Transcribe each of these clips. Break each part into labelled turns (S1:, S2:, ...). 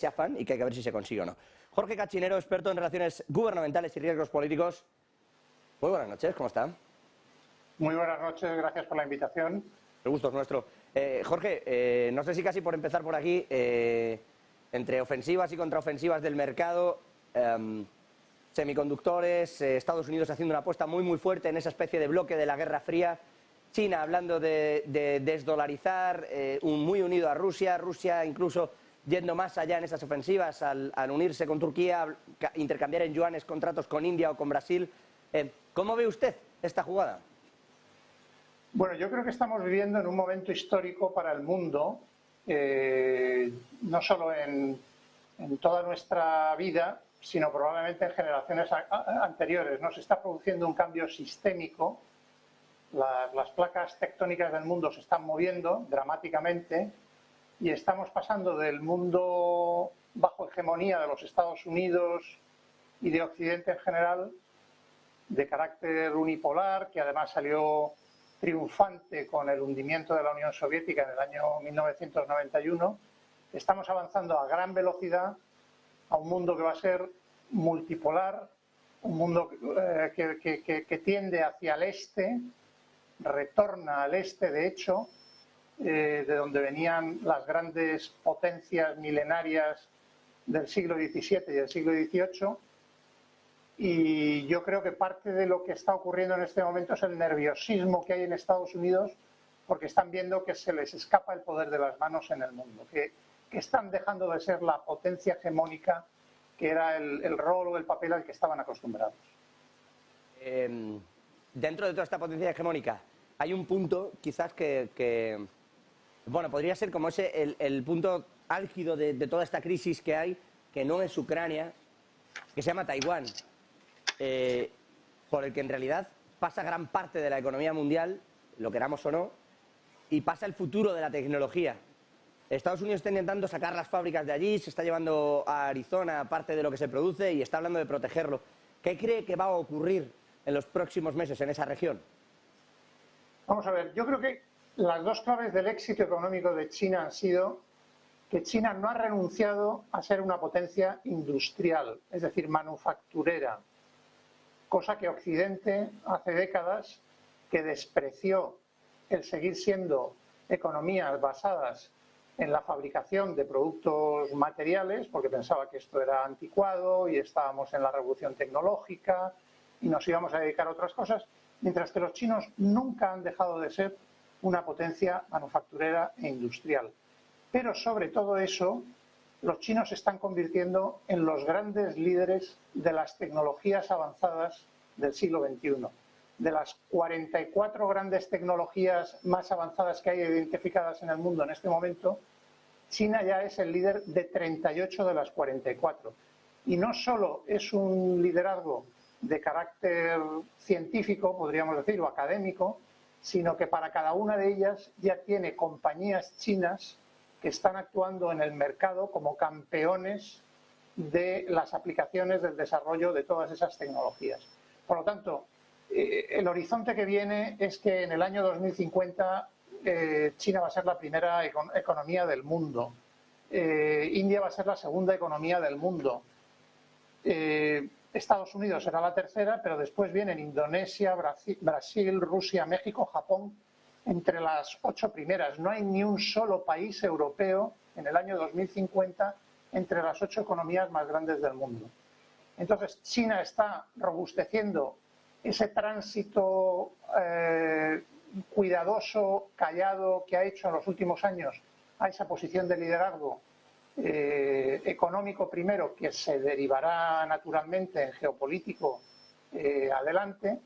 S1: ese afán y que hay que ver si se consigue o no. Jorge Cachinero, experto en relaciones gubernamentales y riesgos políticos. Muy buenas noches, ¿cómo está?
S2: Muy buenas noches, gracias por la invitación.
S1: El gusto es nuestro. Jorge, no sé si casi por empezar por aquí, entre ofensivas y contraofensivas del mercado, semiconductores, Estados Unidos haciendo una apuesta muy fuerte en esa especie de bloque de la Guerra Fría, China hablando de desdolarizar, muy unido a Rusia, Rusia incluso yendo más allá en esas ofensivas al unirse con Turquía, intercambiar en yuanes contratos con India o con Brasil. ¿Cómo ve usted esta jugada?
S2: Bueno, yo creo que estamos viviendo en un momento histórico para el mundo, no solo en toda nuestra vida, sino probablemente en generaciones anteriores, ¿no? Se está produciendo un cambio sistémico, las placas tectónicas del mundo se están moviendo dramáticamente y estamos pasando del mundo bajo hegemonía de los Estados Unidos y de Occidente en general, de carácter unipolar, que además salió triunfante con el hundimiento de la Unión Soviética en el año 1991, estamos avanzando a gran velocidad a un mundo que va a ser multipolar, un mundo que tiende hacia el este, retorna al este, de hecho, de donde venían las grandes potencias milenarias del siglo XVII y del siglo XVIII. Y yo creo que parte de lo que está ocurriendo en este momento es el nerviosismo que hay en Estados Unidos, porque están viendo que se les escapa el poder de las manos en el mundo, que están dejando de ser la potencia hegemónica que era el rol o el papel al que estaban acostumbrados.
S1: Dentro de toda esta potencia hegemónica hay un punto quizás que bueno, podría ser como ese el punto álgido de toda esta crisis que hay, que no es Ucrania, que se llama Taiwán. Por el que en realidad pasa gran parte de la economía mundial, lo queramos o no, y pasa el futuro de la tecnología. Estados Unidos está intentando sacar las fábricas de allí, se está llevando a Arizona parte de lo que se produce y está hablando de protegerlo. ¿Qué cree que va a ocurrir en los próximos meses en esa región?
S2: Vamos a ver, yo creo que las dos claves del éxito económico de China han sido que China no ha renunciado a ser una potencia industrial, es decir, manufacturera, cosa que Occidente hace décadas que despreció el seguir siendo economías basadas en la fabricación de productos materiales, porque pensaba que esto era anticuado y estábamos en la revolución tecnológica y nos íbamos a dedicar a otras cosas, mientras que los chinos nunca han dejado de ser una potencia manufacturera e industrial. Pero sobre todo eso, los chinos se están convirtiendo en los grandes líderes de las tecnologías avanzadas del siglo XXI. De las 44 grandes tecnologías más avanzadas que hay identificadas en el mundo en este momento, China ya es el líder de 38 de las 44. Y no solo es un liderazgo de carácter científico, podríamos decir, o académico, sino que para cada una de ellas ya tiene compañías chinas que están actuando en el mercado como campeones de las aplicaciones del desarrollo de todas esas tecnologías. Por lo tanto, el horizonte que viene es que en el año 2050 China va a ser la primera economía del mundo, India va a ser la segunda economía del mundo, Estados Unidos será la tercera, pero después vienen Indonesia, Brasil, Rusia, México, Japón, entre las 8 primeras. No hay ni un solo país europeo en el año 2050 entre las 8 economías más grandes del mundo. Entonces, China está robusteciendo ese tránsito cuidadoso, callado, que ha hecho en los últimos años a esa posición de liderazgo económico primero, que se derivará naturalmente en geopolítico adelante.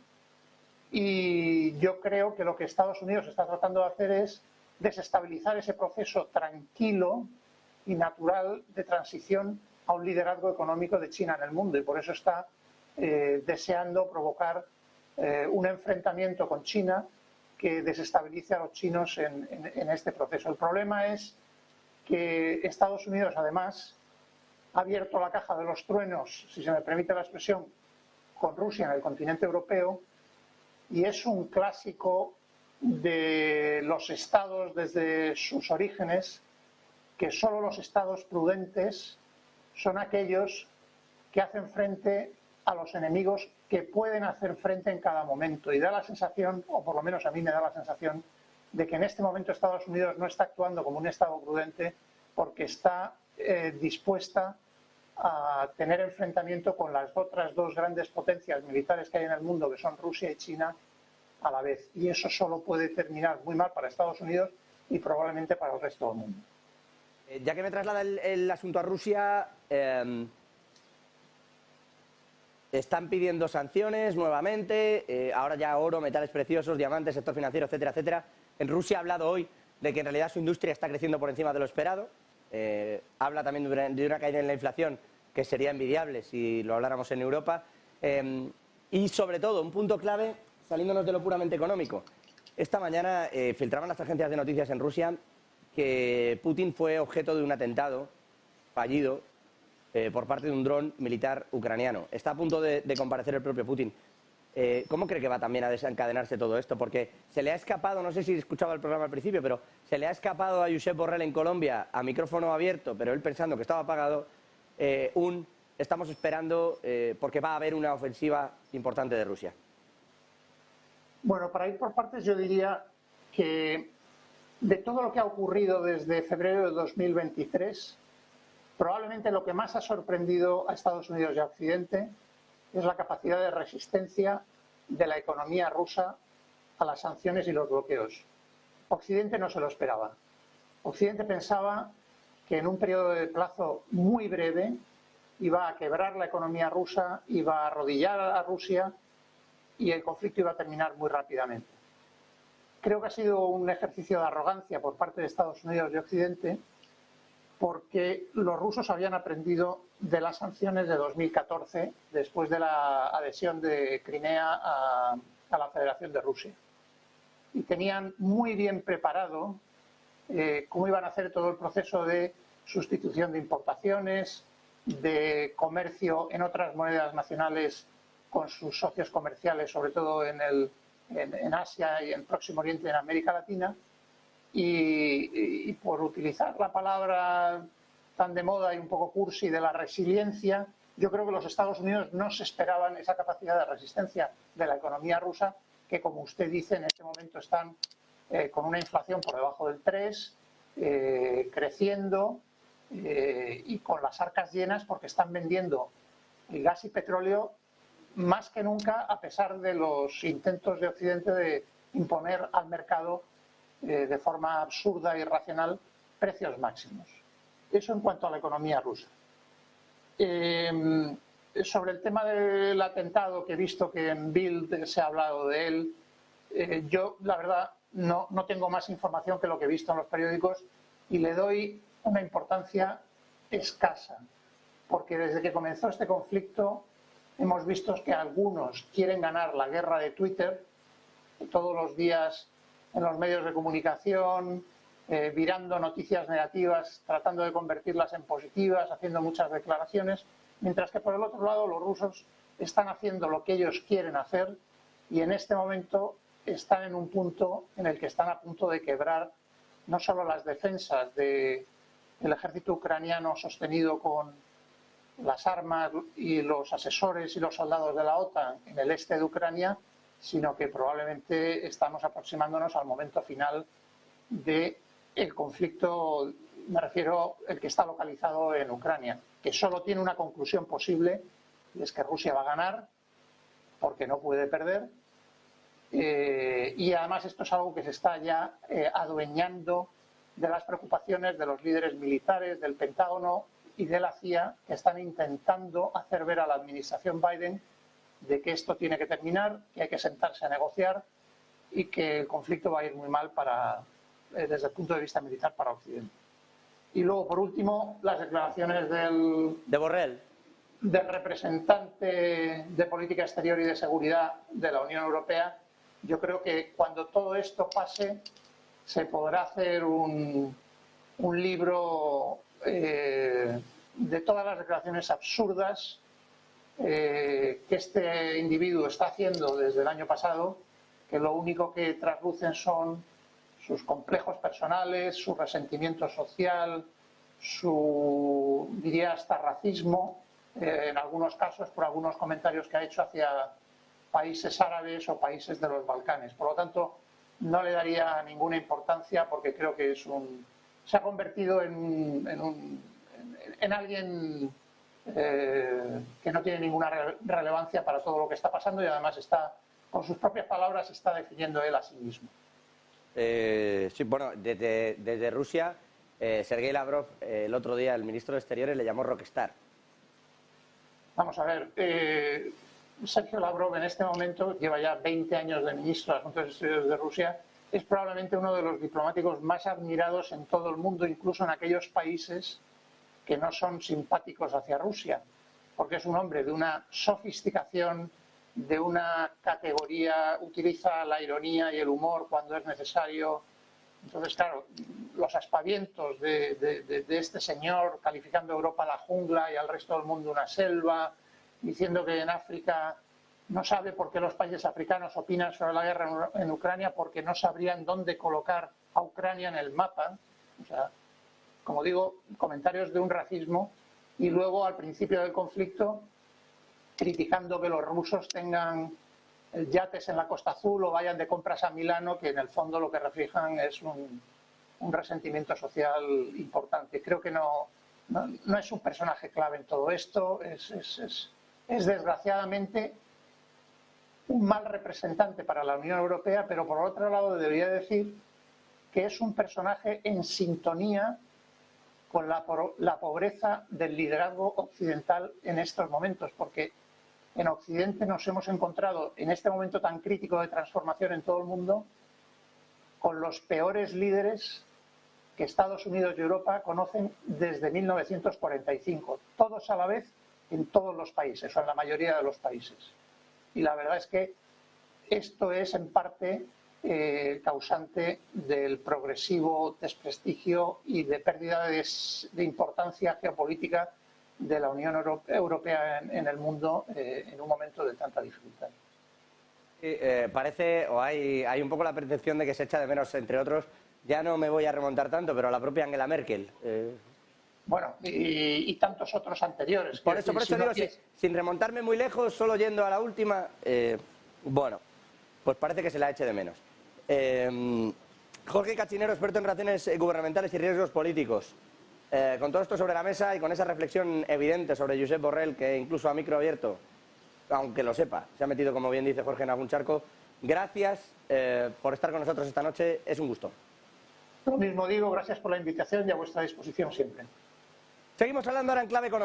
S2: Y yo creo que lo que Estados Unidos está tratando de hacer es desestabilizar ese proceso tranquilo y natural de transición a un liderazgo económico de China en el mundo, y por eso está deseando provocar un enfrentamiento con China que desestabilice a los chinos en este proceso. El problema es que Estados Unidos, además, ha abierto la caja de los truenos, si se me permite la expresión, con Rusia en el continente europeo, y es un clásico de los estados desde sus orígenes, que solo los estados prudentes son aquellos que hacen frente a los enemigos que pueden hacer frente en cada momento. Y da la sensación, o por lo menos a mí me da la sensación, de que en este momento Estados Unidos no está actuando como un Estado prudente porque está dispuesta a tener enfrentamiento con las otras dos grandes potencias militares que hay en el mundo, que son Rusia y China, a la vez. Y eso solo puede terminar muy mal para Estados Unidos y probablemente para el resto del mundo.
S1: Ya que me traslada el asunto a Rusia, están pidiendo sanciones nuevamente, ahora ya oro, metales preciosos, diamantes, sector financiero, etcétera, etcétera. En Rusia ha hablado hoy de que en realidad su industria está creciendo por encima de lo esperado. Habla también de una caída en la inflación que sería envidiable si lo habláramos en Europa. Y sobre todo, un punto clave, saliéndonos de lo puramente económico. Esta mañana filtraban las agencias de noticias en Rusia que Putin fue objeto de un atentado fallido por parte de un dron militar ucraniano. Está a punto de comparecer el propio Putin. ¿Cómo cree que va también a desencadenarse todo esto? Porque se le ha escapado, no sé si escuchaba el programa al principio, pero se le ha escapado a Josep Borrell en Colombia a micrófono abierto, pero él pensando que estaba apagado, estamos esperando porque va a haber una ofensiva importante de Rusia.
S2: Bueno, para ir por partes yo diría que de todo lo que ha ocurrido desde febrero de 2023, probablemente lo que más ha sorprendido a Estados Unidos y a Occidente es la capacidad de resistencia de la economía rusa a las sanciones y los bloqueos. Occidente no se lo esperaba. Occidente pensaba que en un periodo de plazo muy breve iba a quebrar la economía rusa, iba a arrodillar a Rusia y el conflicto iba a terminar muy rápidamente. Creo que ha sido un ejercicio de arrogancia por parte de Estados Unidos y Occidente, porque los rusos habían aprendido de las sanciones de 2014, después de la adhesión de Crimea a la Federación de Rusia. Y tenían muy bien preparado cómo iban a hacer todo el proceso de sustitución de importaciones, de comercio en otras monedas nacionales con sus socios comerciales, sobre todo en Asia y en Próximo Oriente y en América Latina. Y por utilizar la palabra tan de moda y un poco cursi de la resiliencia, yo creo que los Estados Unidos no se esperaban esa capacidad de resistencia de la economía rusa, que como usted dice en este momento están con una inflación por debajo del 3, creciendo y con las arcas llenas porque están vendiendo el gas y petróleo más que nunca, a pesar de los intentos de Occidente de imponer al mercado de forma absurda e irracional precios máximos. Eso en cuanto a la economía rusa. Sobre el tema del atentado, que he visto que en Bild se ha hablado de él, yo la verdad no tengo más información que lo que he visto en los periódicos y le doy una importancia escasa, porque desde que comenzó este conflicto hemos visto que algunos quieren ganar la guerra de Twitter, todos los días en los medios de comunicación, virando noticias negativas, tratando de convertirlas en positivas, haciendo muchas declaraciones, mientras que por el otro lado los rusos están haciendo lo que ellos quieren hacer y en este momento están en un punto en el que están a punto de quebrar no solo las defensas del ejército ucraniano sostenido con las armas y los asesores y los soldados de la OTAN en el este de Ucrania, sino que probablemente estamos aproximándonos al momento final del conflicto, me refiero el que está localizado en Ucrania, que solo tiene una conclusión posible, y es que Rusia va a ganar, porque no puede perder, y además esto es algo que se está ya adueñando de las preocupaciones de los líderes militares, del Pentágono y de la CIA, que están intentando hacer ver a la administración Biden de que esto tiene que terminar, que hay que sentarse a negociar y que el conflicto va a ir muy mal desde el punto de vista militar para Occidente. Y luego, por último, las declaraciones
S1: de Borrell,
S2: del representante de política exterior y de seguridad de la Unión Europea. Yo creo que cuando todo esto pase se podrá hacer un libro de todas las declaraciones absurdas que este individuo está haciendo desde el año pasado, que lo único que traslucen son sus complejos personales, su resentimiento social, su, diría hasta racismo, en algunos casos por algunos comentarios que ha hecho hacia países árabes o países de los Balcanes. Por lo tanto, no le daría ninguna importancia porque creo que se ha convertido en alguien que no tiene ninguna relevancia para todo lo que está pasando y además con sus propias palabras, está definiendo él a sí mismo.
S1: Sí, bueno, desde Rusia, Sergei Lavrov, el otro día, el ministro de Exteriores, le llamó rockstar.
S2: Vamos a ver, Sergio Lavrov en este momento lleva ya 20 años de ministro de Asuntos Exteriores de Rusia, es probablemente uno de los diplomáticos más admirados en todo el mundo, incluso en aquellos países que no son simpáticos hacia Rusia, porque es un hombre de una sofisticación, de una categoría, utiliza la ironía y el humor cuando es necesario. Entonces, claro, los aspavientos de este señor calificando a Europa la jungla y al resto del mundo una selva, diciendo que en África no sabe por qué los países africanos opinan sobre la guerra en Ucrania, porque no sabrían dónde colocar a Ucrania en el mapa. O sea, como digo, comentarios de un racismo, y luego al principio del conflicto criticando que los rusos tengan yates en la Costa Azul o vayan de compras a Milano, que en el fondo lo que reflejan es un resentimiento social importante. Creo que no es un personaje clave en todo esto, es desgraciadamente un mal representante para la Unión Europea, pero por otro lado debería decir que es un personaje en sintonía con la pobreza del liderazgo occidental en estos momentos, porque en Occidente nos hemos encontrado en este momento tan crítico de transformación en todo el mundo con los peores líderes que Estados Unidos y Europa conocen desde 1945, todos a la vez en todos los países o en la mayoría de los países. Y la verdad es que esto es en parte causante del progresivo desprestigio y de pérdida de importancia geopolítica de la Unión Europea en el mundo en un momento de tanta dificultad.
S1: Parece, o hay un poco la percepción de que se echa de menos, entre otros, ya no me voy a remontar tanto, pero a la propia Angela Merkel.
S2: Bueno, y tantos otros anteriores.
S1: Por eso digo, sin remontarme muy lejos, solo yendo a la última, bueno, pues parece que se la eche de menos. Jorge Cachinero, experto en relaciones gubernamentales y riesgos políticos. Con todo esto sobre la mesa y con esa reflexión evidente sobre Josep Borrell, que incluso a micro abierto, aunque lo sepa, se ha metido, como bien dice Jorge, en algún charco. Gracias por estar con nosotros esta noche, es un gusto.
S2: Lo mismo digo, gracias por la invitación y a vuestra disposición siempre.
S1: Seguimos hablando ahora en clave económica.